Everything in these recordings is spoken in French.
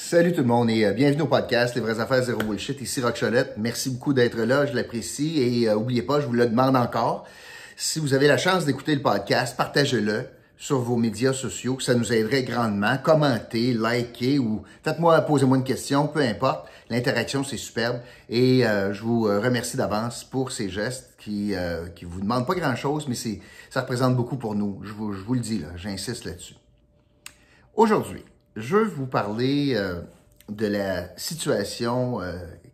Salut tout le monde et bienvenue au podcast Les vraies affaires zéro bullshit. Ici Roch Cholette. Merci beaucoup d'être là, je l'apprécie et oubliez pas, je vous le demande encore, si vous avez la chance d'écouter le podcast, partagez-le sur vos médias sociaux, ça nous aiderait grandement. Commentez, likez ou posez-moi une question, peu importe. L'interaction, c'est superbe et je vous remercie d'avance pour ces gestes qui vous demandent pas grand-chose, mais ça représente beaucoup pour nous. Je vous le dis, là, j'insiste là-dessus. Aujourd'hui, je veux vous parler de la situation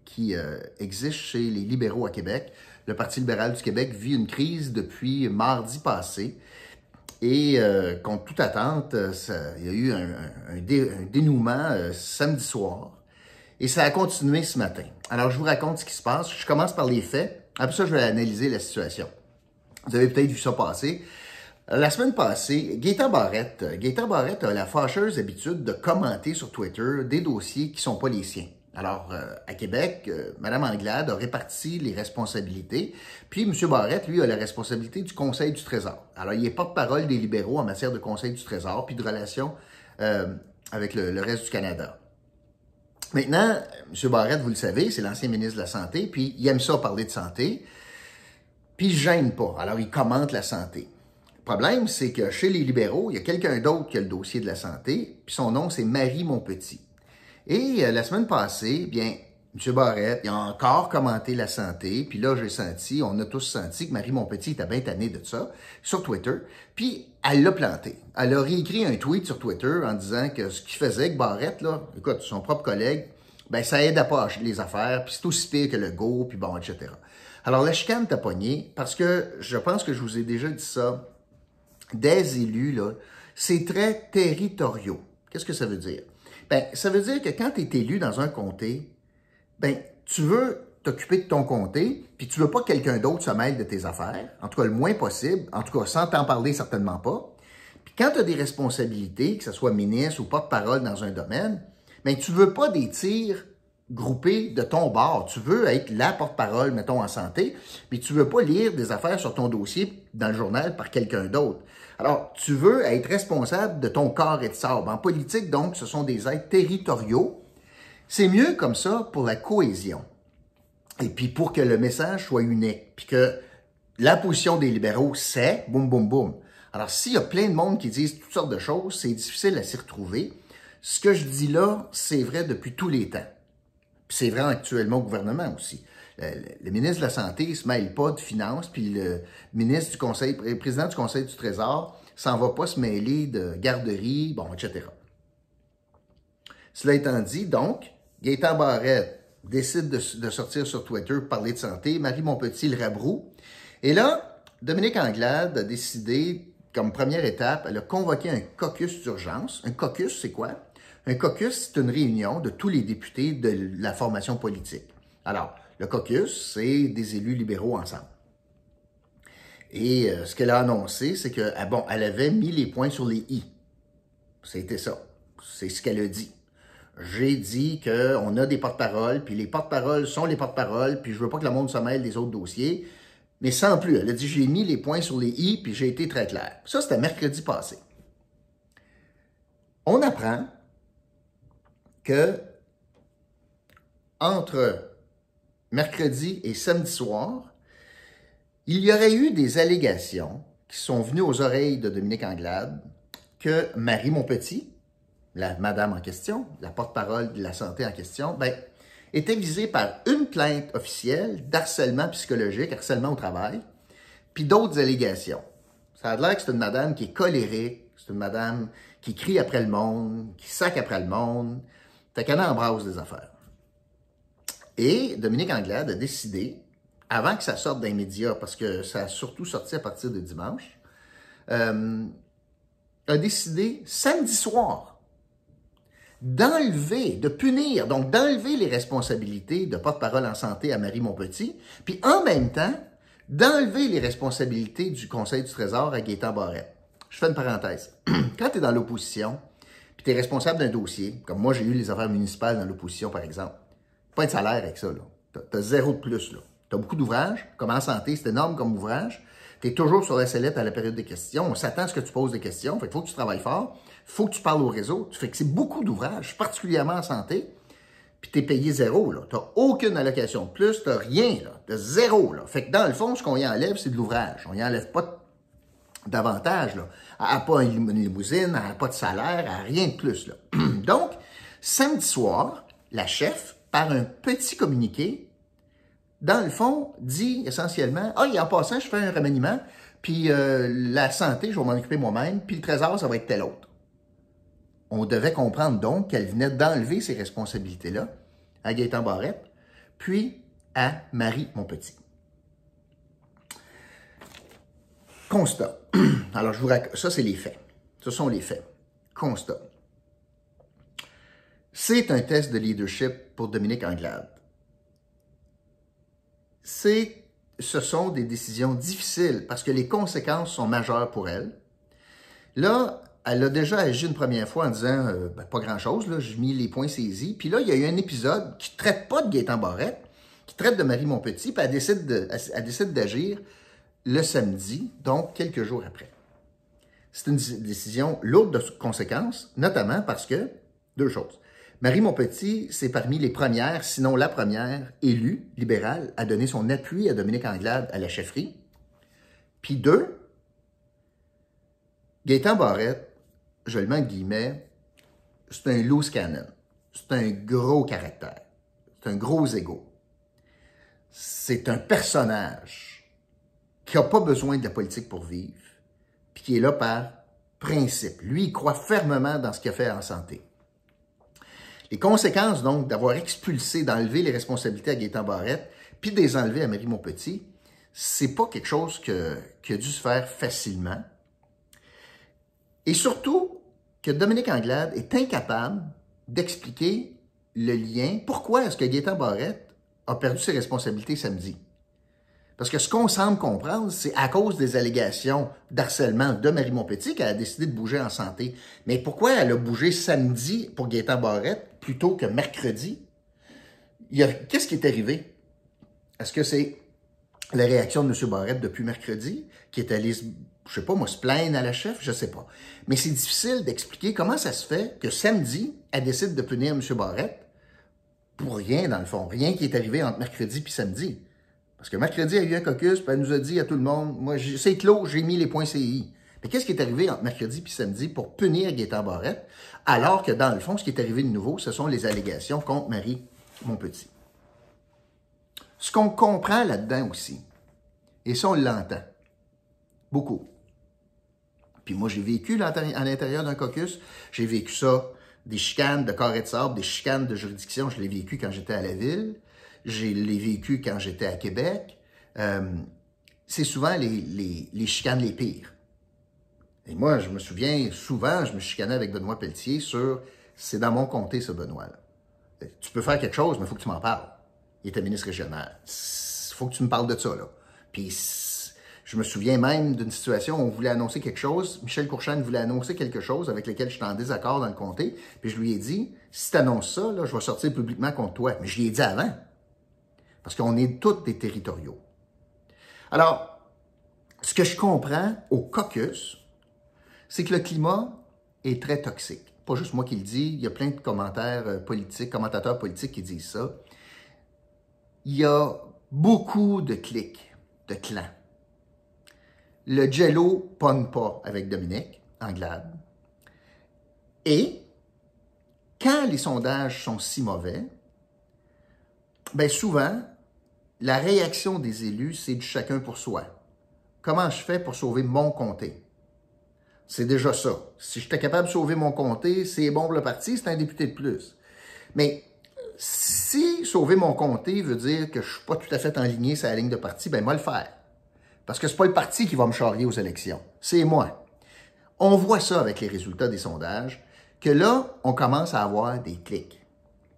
qui existe chez les libéraux à Québec. Le Parti libéral du Québec vit une crise depuis mardi passé et contre toute attente, il y a eu un dénouement samedi soir et ça a continué ce matin. Alors, je vous raconte ce qui se passe. Je commence par les faits. Après ça, je vais analyser la situation. Vous avez peut-être vu ça passer. La semaine passée, Gaétan Barrette a la fâcheuse habitude de commenter sur Twitter des dossiers qui ne sont pas les siens. Alors, à Québec, Mme Anglade a réparti les responsabilités, puis M. Barrette, lui, a la responsabilité du Conseil du Trésor. Alors, il est porte-parole des libéraux en matière de Conseil du Trésor, puis de relations avec le reste du Canada. Maintenant, M. Barrette, vous le savez, c'est l'ancien ministre de la Santé, puis il aime ça parler de santé, puis il ne gêne pas. Alors, il commente la santé. Le problème, c'est que chez les libéraux, il y a quelqu'un d'autre qui a le dossier de la santé, puis son nom, c'est Marie Montpetit. Et la semaine passée, bien, M. Barrette, il a encore commenté la santé, puis là, on a tous senti que Marie Montpetit était bien tannée de ça, sur Twitter, puis elle l'a planté. Elle a réécrit un tweet sur Twitter en disant que ce qu'il faisait, que Barrette, là, écoute, son propre collègue, ben ça aide à pas acheter les affaires, puis c'est aussi pire que le go, puis bon, etc. Alors, la chicane t'a pogné, parce que je pense que je vous ai déjà dit ça, des élus, là, c'est très territoriaux. Qu'est-ce que ça veut dire? Ben, ça veut dire que quand tu es élu dans un comté, ben, tu veux t'occuper de ton comté, puis tu veux pas que quelqu'un d'autre se mêle de tes affaires, en tout cas le moins possible, en tout cas sans t'en parler certainement pas. Puis quand tu as des responsabilités, que ce soit ministre ou porte-parole dans un domaine, ben, tu veux pas des tirs groupés de ton bord. Tu veux être la porte-parole, mettons, en santé, mais tu veux pas lire des affaires sur ton dossier dans le journal par quelqu'un d'autre. Alors, tu veux être responsable de ton corps et de sable. En politique, donc, ce sont des êtres territoriaux. C'est mieux comme ça pour la cohésion. Et puis, pour que le message soit unique, puis que la position des libéraux, c'est boum, boum, boum. Alors, s'il y a plein de monde qui disent toutes sortes de choses, c'est difficile à s'y retrouver. Ce que je dis là, c'est vrai depuis tous les temps. Puis c'est vrai actuellement au gouvernement aussi. Le ministre de la Santé ne se mêle pas de finances, puis le président du Conseil du Trésor s'en va pas se mêler de garderie, bon, etc. Cela étant dit, donc, Gaétan Barrette décide de sortir sur Twitter pour parler de santé, Marie Montpetit le rabroue. Et là, Dominique Anglade a décidé, comme première étape, elle a convoqué un caucus d'urgence. Un caucus, c'est quoi? Un caucus, c'est une réunion de tous les députés de la formation politique. Alors, le caucus, c'est des élus libéraux ensemble. Et ce qu'elle a annoncé, c'est que, elle avait mis les points sur les i. C'était ça. C'est ce qu'elle a dit. J'ai dit qu'on a des porte-paroles, puis les porte-paroles sont les porte-paroles, puis je veux pas que le monde se mêle des autres dossiers. Mais sans plus. Elle a dit, j'ai mis les points sur les i, puis j'ai été très clair. Ça, c'était mercredi passé. On apprend que entre mercredi et samedi soir, il y aurait eu des allégations qui sont venues aux oreilles de Dominique Anglade que Marie Montpetit, la madame en question, la porte-parole de la santé en question, était visée par une plainte officielle d'harcèlement psychologique, harcèlement au travail, puis d'autres allégations. Ça a l'air que c'est une madame qui est colérique, c'est une madame qui crie après le monde, qui sac après le monde, fait qu'elle embrasse des affaires. Et Dominique Anglade a décidé, avant que ça sorte dans les médias, parce que ça a surtout sorti à partir de dimanche, a décidé samedi soir de punir, donc d'enlever les responsabilités de porte-parole en santé à Marie Montpetit, puis en même temps, d'enlever les responsabilités du Conseil du Trésor à Gaétan Barrette. Je fais une parenthèse. Quand tu es dans l'opposition, puis tu es responsable d'un dossier, comme moi j'ai eu les affaires municipales dans l'opposition par exemple, pas de salaire avec ça, là. T'as zéro de plus, là. T'as beaucoup d'ouvrages, comme en santé, c'est énorme comme ouvrage. Tu es toujours sur la sellette à la période des questions. On s'attend à ce que tu poses des questions. Fait qu'il faut que tu travailles fort. faut que tu parles au réseau. Tu fais que c'est beaucoup d'ouvrages, particulièrement en santé, puis tu es payé zéro, là. Tu n'as aucune allocation de plus, tu n'as rien, là. Tu as zéro, là. Fait que dans le fond, ce qu'on y enlève, c'est de l'ouvrage. On y enlève pas d'avantage, là. Elle n'a pas une limousine, elle n'a pas de salaire, elle n'a rien de plus, là. Donc, samedi soir, la chef, par un petit communiqué, dans le fond, dit essentiellement, « Ah, et en passant, je fais un remaniement, puis la santé, je vais m'en occuper moi-même, puis le trésor, ça va être tel autre. » On devait comprendre donc qu'elle venait d'enlever ces responsabilités-là à Gaétan Barrette, puis à Marie Montpetit. Constat. Alors, je vous raconte, ça, c'est les faits. Ce sont les faits. Constat. C'est un test de leadership pour Dominique Anglade. Ce sont des décisions difficiles parce que les conséquences sont majeures pour elle. Là, elle a déjà agi une première fois en disant pas grand-chose, là, j'ai mis les points saisis. Puis là, il y a eu un épisode qui ne traite pas de Gaétan Barrette, qui traite de Marie Montpetit, puis elle décide d'agir le samedi, donc quelques jours après. C'est une décision lourde de conséquences, notamment parce que, deux choses. Marie Montpetit, c'est parmi les premières, sinon la première, élue libérale à donner son appui à Dominique Anglade à la chefferie. Puis deux, Gaétan Barrette, je le mets en guillemets, c'est un loose cannon. C'est un gros caractère. C'est un gros ego. C'est un personnage qui n'a pas besoin de la politique pour vivre, puis qui est là par principe. Lui, il croit fermement dans ce qu'il a fait en santé. Les conséquences, donc, d'avoir expulsé, d'enlever les responsabilités à Gaétan Barrette, puis de les enlever à Marie Montpetit, c'est pas quelque chose qui a dû se faire facilement. Et surtout, que Dominique Anglade est incapable d'expliquer le lien. Pourquoi est-ce que Gaétan Barrette a perdu ses responsabilités samedi? Parce que ce qu'on semble comprendre, c'est à cause des allégations d'harcèlement de Marie Montpetit qu'elle a décidé de bouger en santé. Mais pourquoi elle a bougé samedi pour Gaétan Barrette plutôt que mercredi? Qu'est-ce qui est arrivé? Est-ce que c'est la réaction de M. Barrette depuis mercredi, qui est allé, je sais pas moi, se plaindre à la chef? Je sais pas. Mais c'est difficile d'expliquer comment ça se fait que samedi, elle décide de punir M. Barrette pour rien, dans le fond. Rien qui est arrivé entre mercredi et samedi. Parce que mercredi, il y a eu un caucus, puis elle nous a dit à tout le monde, moi, c'est clos, j'ai mis les points CI. Mais qu'est-ce qui est arrivé entre mercredi et samedi pour punir Gaétan Barrette, alors que dans le fond, ce qui est arrivé de nouveau, ce sont les allégations contre Marie Montpetit. Ce qu'on comprend là-dedans aussi, et ça, on l'entend, beaucoup. Puis moi, j'ai vécu à l'intérieur d'un caucus, j'ai vécu ça, des chicanes de carré de sable, des chicanes de juridiction, je l'ai vécu quand j'étais à la ville, je l'ai vécu quand j'étais à Québec. C'est souvent les chicanes les pires. Et moi, je me souviens, souvent, je me chicanais avec Benoît Pelletier sur « c'est dans mon comté, ce Benoît-là. Tu peux faire quelque chose, mais il faut que tu m'en parles. » Il était ministre régional. Il faut que tu me parles de ça, là. Puis, je me souviens même d'une situation où on voulait annoncer quelque chose. Michel Courchane voulait annoncer quelque chose avec lequel j'étais en désaccord dans le comté. Puis, je lui ai dit « si tu annonces ça, là, je vais sortir publiquement contre toi. » Mais je lui ai dit avant. Parce qu'on est tous des territoriaux. Alors, ce que je comprends au caucus, c'est que le climat est très toxique. Pas juste moi qui le dis, il y a plein de commentateurs politiques qui disent ça. Il y a beaucoup de clics, de clans. Le jello pogne pas avec Dominique Anglade. Et quand les sondages sont si mauvais, bien souvent, la réaction des élus, c'est du chacun pour soi. Comment je fais pour sauver mon comté? C'est déjà ça. Si j'étais capable de sauver mon comté, c'est bon pour le parti, c'est un député de plus. Mais si sauver mon comté veut dire que je ne suis pas tout à fait enligné sur la ligne de parti, ben moi le faire. Parce que c'est pas le parti qui va me charrier aux élections, c'est moi. On voit ça avec les résultats des sondages, que là, on commence à avoir des clics.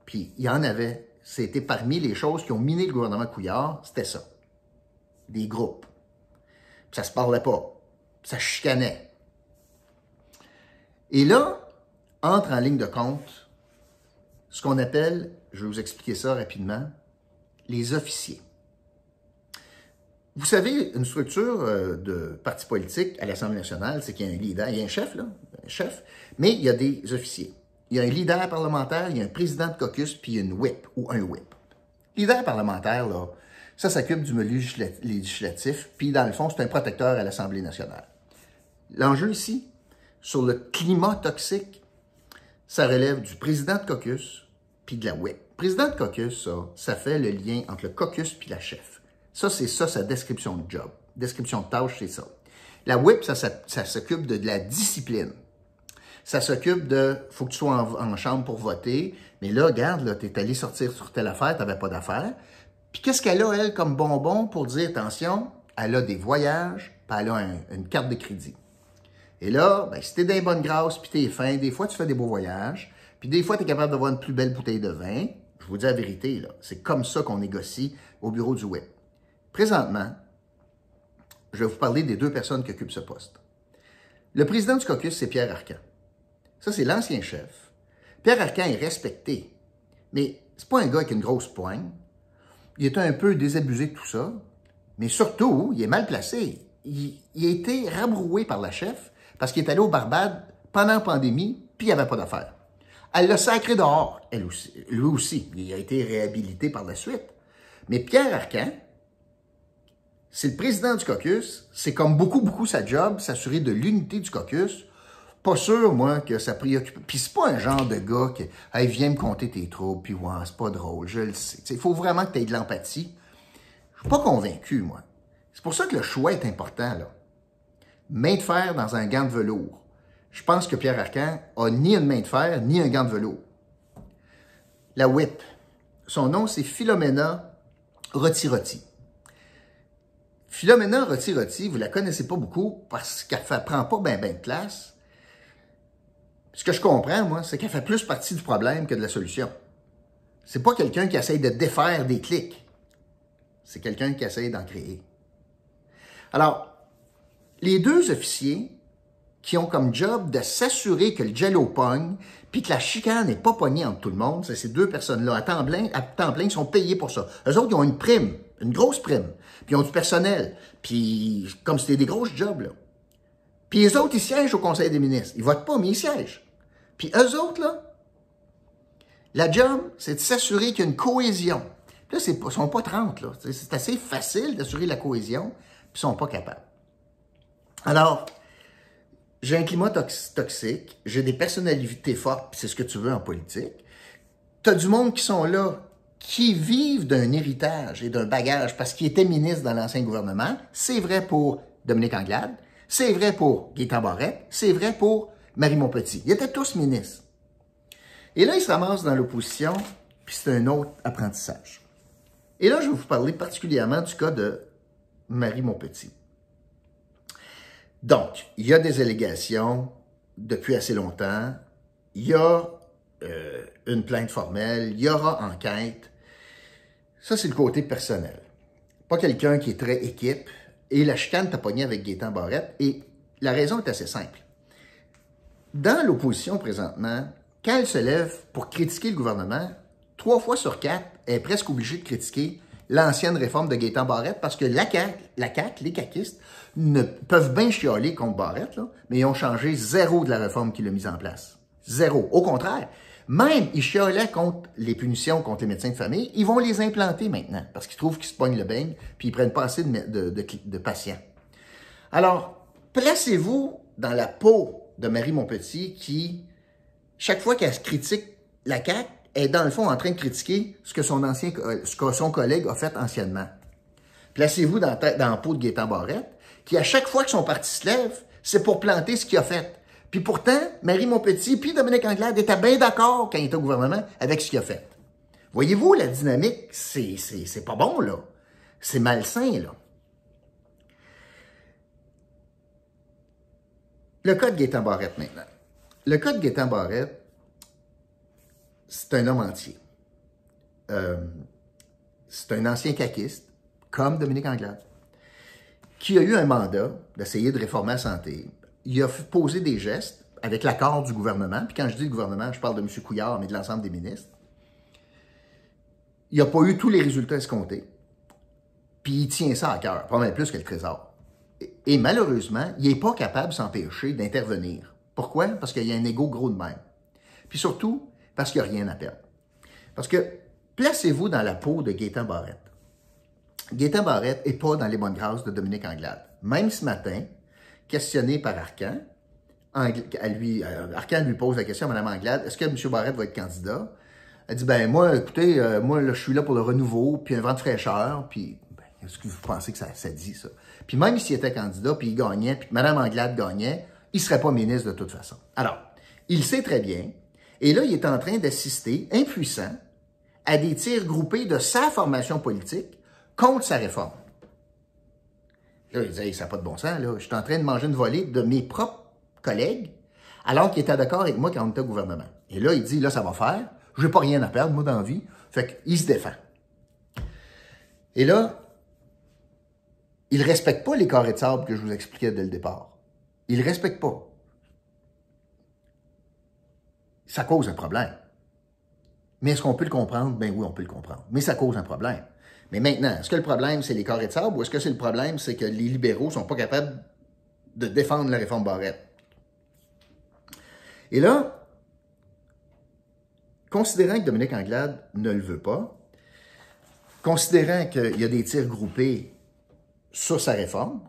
Puis il y en avait. C'était parmi les choses qui ont miné le gouvernement Couillard, c'était ça. Des groupes. Puis ça se parlait pas. Puis ça chicanait. Et là, entre en ligne de compte ce qu'on appelle, je vais vous expliquer ça rapidement, les officiers. Vous savez, une structure de parti politique à l'Assemblée nationale, c'est qu'il y a un leader, il y a un chef, là, chef, mais il y a des officiers. Il y a un leader parlementaire, il y a un président de caucus, puis il y a une whip ou un whip. Leader parlementaire, là, ça s'occupe du milieu législatif, puis dans le fond, c'est un protecteur à l'Assemblée nationale. L'enjeu ici, sur le climat toxique, ça relève du président de caucus puis de la whip. Président de caucus, ça fait le lien entre le caucus puis la chef. Ça, c'est ça, sa description de job. Description de tâche, c'est ça. La whip, ça s'occupe de la discipline. Ça s'occupe de, faut que tu sois en chambre pour voter, mais là, regarde, là, t'es allé sortir sur telle affaire, t'avais pas d'affaire. Puis qu'est-ce qu'elle a, elle, comme bonbon pour dire, attention, elle a des voyages, puis elle a une carte de crédit. Et là, ben, si t'es dans bonne grâce, puis t'es fin, des fois, tu fais des beaux voyages, puis des fois, t'es capable d'avoir une plus belle bouteille de vin. Je vous dis la vérité, là, c'est comme ça qu'on négocie au bureau du whip. Présentement, je vais vous parler des deux personnes qui occupent ce poste. Le président du caucus, c'est Pierre Arcan. Ça, c'est l'ancien chef. Pierre Arcan est respecté, mais c'est pas un gars avec une grosse poigne. Il est un peu désabusé de tout ça, mais surtout, il est mal placé. Il a été rabroué par la chef parce qu'il est allé au Barbade pendant la pandémie, puis il n'y avait pas d'affaires. Elle l'a sacré dehors, elle aussi, lui aussi. Il a été réhabilité par la suite. Mais Pierre Arcan, c'est le président du caucus, c'est comme beaucoup sa job, s'assurer de l'unité du caucus. Pas sûr, moi, que ça préoccupe. Puis c'est pas un genre de gars qui, hey, viens me compter tes troubles, puis ouais, c'est pas drôle, je le sais. Il faut vraiment que tu aies de l'empathie. Je suis pas convaincu, moi. C'est pour ça que le choix est important, là. Main de fer dans un gant de velours. Je pense que Pierre Arcan a ni une main de fer, ni un gant de velours. La whip. Son nom, c'est Philomena Roti-Roti. Philomena Roti-Roti, vous la connaissez pas beaucoup parce qu'elle ne prend pas ben de place. Ce que je comprends, moi, c'est qu'elle fait plus partie du problème que de la solution. C'est pas quelqu'un qui essaye de défaire des clics. C'est quelqu'un qui essaye d'en créer. Alors, les deux officiers qui ont comme job de s'assurer que le jello pogne, puis que la chicane n'est pas pognée entre tout le monde, c'est ces deux personnes-là, à temps plein, ils sont payés pour ça. Eux autres, ils ont une prime, une grosse prime, puis ils ont du personnel, puis comme c'était des grosses jobs, là. Puis les autres, ils siègent au Conseil des ministres. Ils votent pas, mais ils siègent. Puis eux autres, là, la job, c'est de s'assurer qu'il y a une cohésion. Puis là, ils sont pas 30, là. C'est assez facile d'assurer la cohésion, puis ils sont pas capables. Alors, j'ai un climat toxique, j'ai des personnalités fortes, puis c'est ce que tu veux en politique. Tu as du monde qui sont là, qui vivent d'un héritage et d'un bagage parce qu'ils étaient ministres dans l'ancien gouvernement. C'est vrai pour Dominique Anglade, c'est vrai pour Gaétan Barrette, c'est vrai pour Marie Montpetit. Ils étaient tous ministres. Et là, ils se ramassent dans l'opposition, puis c'est un autre apprentissage. Et là, je vais vous parler particulièrement du cas de Marie Montpetit. Donc, il y a des allégations depuis assez longtemps, il y a une plainte formelle, il y aura enquête. Ça, c'est le côté personnel. Pas quelqu'un qui est très équipe. Et la chicane t'a pogné avec Gaétan Barrette. Et la raison est assez simple. Dans l'opposition présentement, quand elle se lève pour critiquer le gouvernement, 3 fois sur 4, elle est presque obligée de critiquer l'ancienne réforme de Gaétan Barrette parce que la CAQ, les caquistes, ne peuvent bien chialer contre Barrette, là, mais ils ont changé zéro de la réforme qu'il a mise en place. Zéro. Au contraire, même ils chialaient contre les punitions contre les médecins de famille, ils vont les implanter maintenant parce qu'ils trouvent qu'ils se pognent le beigne puis ils prennent pas assez de patients. Alors, placez-vous dans la peau de Marie Montpetit qui, chaque fois qu'elle critique la CAQ, est dans le fond en train de critiquer ce que son collègue a fait anciennement. Placez-vous dans la peau de Gaétan Barrette, qui à chaque fois que son parti se lève, c'est pour planter ce qu'il a fait. Puis pourtant, Marie Montpetit puis Dominique Anglade étaient bien d'accord quand il était au gouvernement avec ce qu'il a fait. Voyez-vous, la dynamique, c'est pas bon, là. C'est malsain, là. Le cas de Gaétan Barrette, maintenant. Le cas de Gaétan Barrette, c'est un homme entier. C'est un ancien caquiste, comme Dominique Anglade, qui a eu un mandat d'essayer de réformer la santé. Il a posé des gestes avec l'accord du gouvernement. Puis quand je dis le gouvernement, je parle de M. Couillard, mais de l'ensemble des ministres. Il n'a pas eu tous les résultats escomptés. Puis il tient ça à cœur, pas mal plus que le Trésor. Et malheureusement, il n'est pas capable de s'empêcher d'intervenir Pourquoi? Parce qu'il y a un ego gros de même. Puis surtout, parce qu'il n'y a rien à perdre. Parce que, placez-vous dans la peau de Gaétan Barrette. Gaétan Barrette n'est pas dans les bonnes grâces de Dominique Anglade. Même ce matin, questionné par Arcan, Arcan lui pose la question à Mme Anglade, est-ce que M. Barrette va être candidat? Elle dit, ben moi, écoutez, moi, là, je suis là pour le renouveau, puis un vent de fraîcheur, puis est-ce que vous pensez que ça dit ça? Puis même s'il était candidat, puis il gagnait, puis que Mme Anglade gagnait, il ne serait pas ministre de toute façon. Alors, il sait très bien, et là, il est en train d'assister, impuissant, à des tirs groupés de sa formation politique contre sa réforme. Là, il dit, hey, ça n'a pas de bon sens, là. Je suis en train de manger une volée de mes propres collègues, alors qu'il était d'accord avec moi quand on était au gouvernement. Et là, il dit, là, ça va faire. Je n'ai pas rien à perdre, moi, dans la vie. Fait qu'il se défend. Et là, il ne respecte pas les carrés de sable que je vous expliquais dès le départ. Il ne respecte pas. Ça cause un problème. Mais est-ce qu'on peut le comprendre? Ben oui, on peut le comprendre. Mais ça cause un problème. Mais maintenant, est-ce que le problème, c'est les carrés de sable ou est-ce que c'est le problème, c'est que les libéraux ne sont pas capables de défendre la réforme Barrette? Et là, considérant que Dominique Anglade ne le veut pas, considérant qu'il y a des tirs groupés sur sa réforme,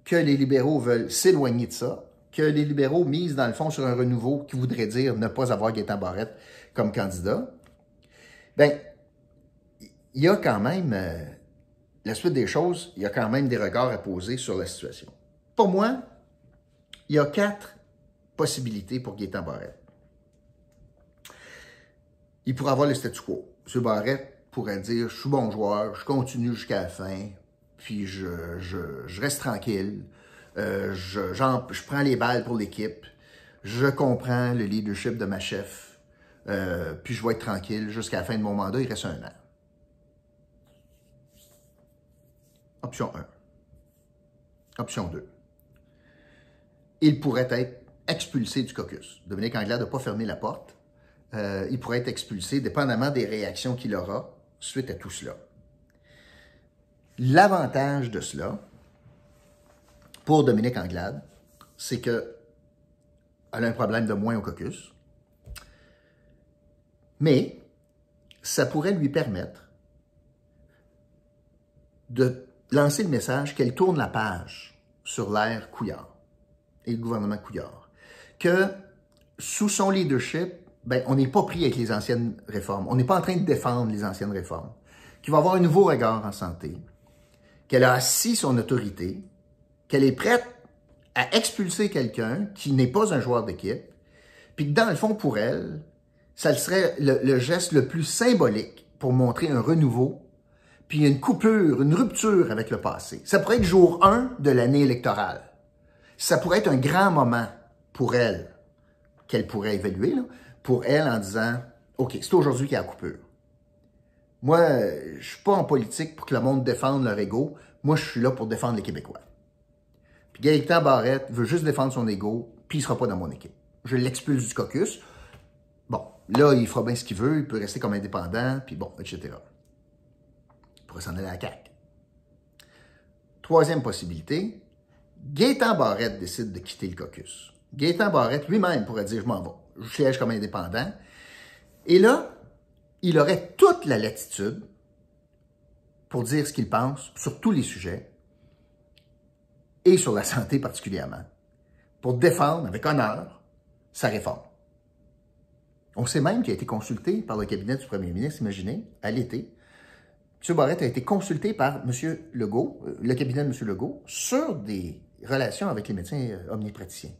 que les libéraux veulent s'éloigner de ça, que les libéraux misent dans le fond sur un renouveau qui voudrait dire ne pas avoir Gaétan Barrette comme candidat, bien, il y a quand même, la suite des choses, il y a quand même des regards à poser sur la situation. Pour moi, il y a 4 possibilités pour Gaétan Barrette. Il pourrait avoir le statu quo. M. Barrette pourrait dire, je suis bon joueur, je continue jusqu'à la fin, puis je reste tranquille, je prends les balles pour l'équipe, je comprends le leadership de ma chef, puis je vais être tranquille jusqu'à la fin de mon mandat, il reste 1 an. Option 1. Option 2. Il pourrait être expulsé du caucus. Dominique Anglade n'a pas fermé la porte. Il pourrait être expulsé, dépendamment des réactions qu'il aura suite à tout cela. L'avantage de cela, pour Dominique Anglade, c'est qu'elle a un problème de moins au caucus, mais ça pourrait lui permettre de lancer le message qu'elle tourne la page sur l'ère Couillard et le gouvernement Couillard. Que sous son leadership, ben, on n'est pas pris avec les anciennes réformes. On n'est pas en train de défendre les anciennes réformes. Qu'il va avoir un nouveau regard en santé, qu'elle a assis son autorité, qu'elle est prête à expulser quelqu'un qui n'est pas un joueur d'équipe, puis que dans le fond, pour elle, ça serait le geste le plus symbolique pour montrer un renouveau, puis une coupure, une rupture avec le passé. Ça pourrait être jour 1 de l'année électorale. Ça pourrait être un grand moment pour elle, qu'elle pourrait évaluer, là, pour elle en disant, OK, c'est aujourd'hui qu'il y a la coupure. Moi, je ne suis pas en politique pour que le monde défende leur ego. Moi, je suis là pour défendre les Québécois. Puis Gaétan Barrette veut juste défendre son ego, puis il ne sera pas dans mon équipe. Je l'expulse du caucus. Bon, là, il fera bien ce qu'il veut, il peut rester comme indépendant, puis bon, etc. Il pourrait s'en aller à la CAQ. Troisième possibilité, Gaétan Barrette décide de quitter le caucus. Gaétan Barrette lui-même pourrait dire, je m'en vais, je siège comme indépendant. Et là, il aurait toute la latitude pour dire ce qu'il pense sur tous les sujets, et sur la santé particulièrement, pour défendre avec honneur sa réforme. On sait même qu'il a été consulté par le cabinet du premier ministre, imaginez, à l'été. M. Barrette a été consulté par M. Legault, le cabinet de M. Legault, sur des relations avec les médecins omnipraticiens.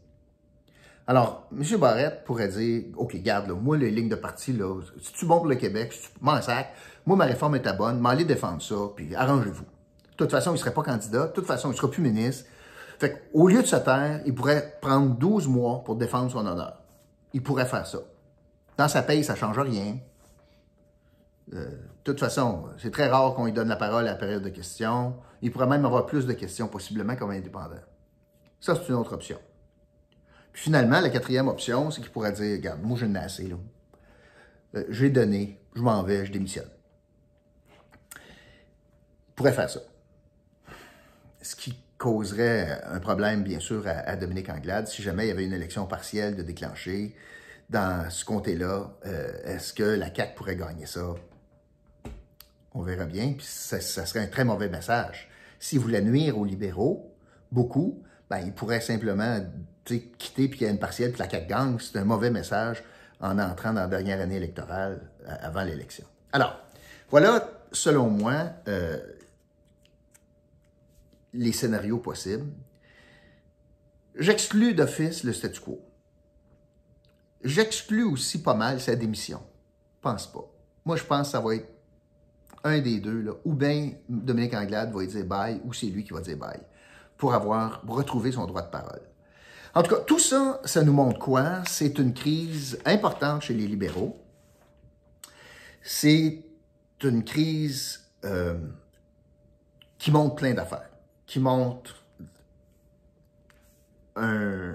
Alors, M. Barrette pourrait dire, OK, garde, là, moi, les lignes de parti, là, c'est-tu bon pour le Québec? C'est-tu m'en sac? Moi, ma réforme est à bonne, m'allez défendre ça, puis arrangez-vous. De toute façon, il ne serait pas candidat, de toute façon, il ne sera plus ministre. Fait qu'au lieu de se taire, il pourrait prendre 12 mois pour défendre son honneur. Il pourrait faire ça. Dans sa paye, ça ne change rien. De toute façon, c'est très rare qu'on lui donne la parole à la période de questions. Il pourrait même avoir plus de questions, possiblement, comme indépendant. Ça, c'est une autre option. Puis finalement, la 4e option, c'est qu'il pourrait dire, regarde, moi, je n'ai assez, là. J'ai donné, je m'en vais, je démissionne. Il pourrait faire ça. Ce qui causerait un problème, bien sûr, à Dominique Anglade si jamais il y avait une élection partielle de déclencher. Dans ce comté-là, est-ce que la CAQ pourrait gagner ça? On verra bien, puis ça serait un très mauvais message. S'il voulait nuire aux libéraux, beaucoup, ben, il pourrait simplement quitter puis qu'il y a une partielle puis la CAQ gagne. C'est un mauvais message en entrant dans la dernière année électorale avant l'élection. Alors, voilà, selon moi, les scénarios possibles. J'exclus d'office le statu quo. J'exclus aussi pas mal sa démission. Je pense pas. Moi, je pense que ça va être un des deux, là, ou bien Dominique Anglade va dire bye, ou c'est lui qui va dire bye, pour retrouver son droit de parole. En tout cas, tout ça, ça nous montre quoi? C'est une crise importante chez les libéraux. C'est une crise qui montre plein d'affaires, qui montre un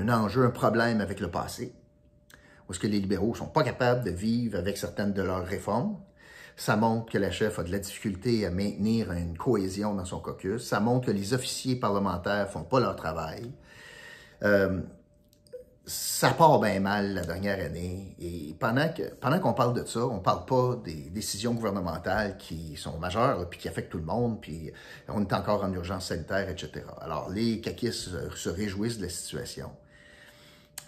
enjeu, un problème avec le passé, où est-ce que les libéraux ne sont pas capables de vivre avec certaines de leurs réformes. Ça montre que la chef a de la difficulté à maintenir une cohésion dans son caucus. Ça montre que les officiers parlementaires ne font pas leur travail. Ça part bien mal la dernière année. Et pendant qu'on parle de ça, on ne parle pas des décisions gouvernementales qui sont majeures puis qui affectent tout le monde, puis on est encore en urgence sanitaire, etc. Alors, les caquistes se réjouissent de la situation.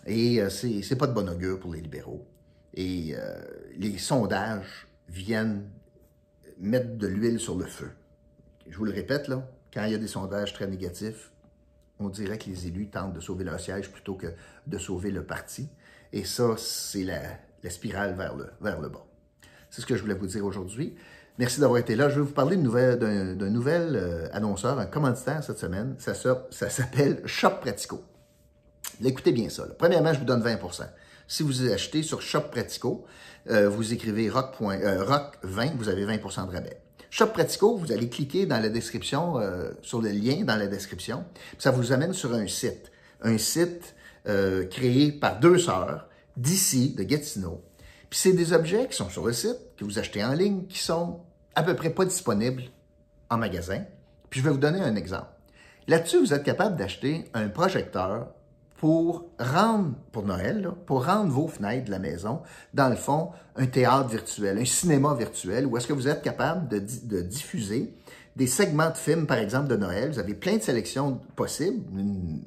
Et c'est pas de bon augure pour les libéraux. Et les sondages viennent mettre de l'huile sur le feu. Je vous le répète, là, quand il y a des sondages très négatifs, on dirait que les élus tentent de sauver leur siège plutôt que de sauver le parti. Et ça, c'est la spirale vers le bas. C'est ce que je voulais vous dire aujourd'hui. Merci d'avoir été là. Je vais vous parler d'un nouvel annonceur, un commanditaire cette semaine. Ça s'appelle Shop Pratico. Écoutez bien ça. Là. Premièrement, je vous donne 20%. Si vous achetez sur Shop Pratico, vous écrivez rock 20, vous avez 20% de rabais. Shop Pratico, vous allez cliquer dans la description, sur le lien dans la description. Ça vous amène sur un site. Un site créé par deux sœurs d'ici, de Gatineau. Puis c'est des objets qui sont sur le site, que vous achetez en ligne, qui sont à peu près pas disponibles en magasin. Puis je vais vous donner un exemple. Là-dessus, vous êtes capable d'acheter un projecteur pour Noël, là, pour rendre vos fenêtres de la maison, dans le fond, un théâtre virtuel, un cinéma virtuel, où est-ce que vous êtes capable de diffuser des segments de films, par exemple, de Noël. Vous avez plein de sélections possibles,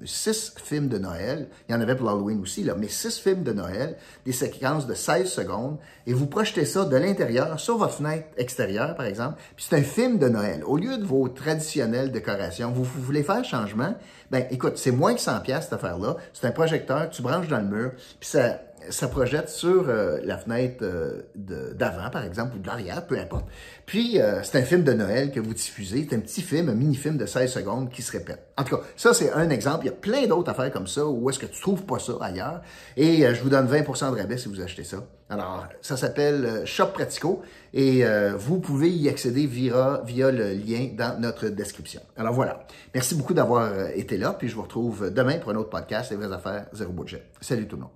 6 films de Noël, il y en avait pour l'Halloween aussi, là, mais 6 films de Noël, des séquences de 16 secondes, et vous projetez ça de l'intérieur, sur votre fenêtre extérieure, par exemple, puis c'est un film de Noël. Au lieu de vos traditionnelles décorations, vous voulez faire changement, ben écoute, c'est moins que 100$ cette affaire-là, c'est un projecteur, tu branches dans le mur, puis ça projette sur la fenêtre d'avant, par exemple, ou de l'arrière, peu importe. Puis, c'est un film de Noël que vous diffusez. C'est un petit film, un mini-film de 16 secondes qui se répète. En tout cas, ça, c'est un exemple. Il y a plein d'autres affaires comme ça où est-ce que tu trouves pas ça ailleurs. Et je vous donne 20% de rabais si vous achetez ça. Alors, ça s'appelle Shop Pratico et vous pouvez y accéder via le lien dans notre description. Alors voilà. Merci beaucoup d'avoir été là. Puis, je vous retrouve demain pour un autre podcast, Les vraies affaires, zéro budget. Salut tout le monde.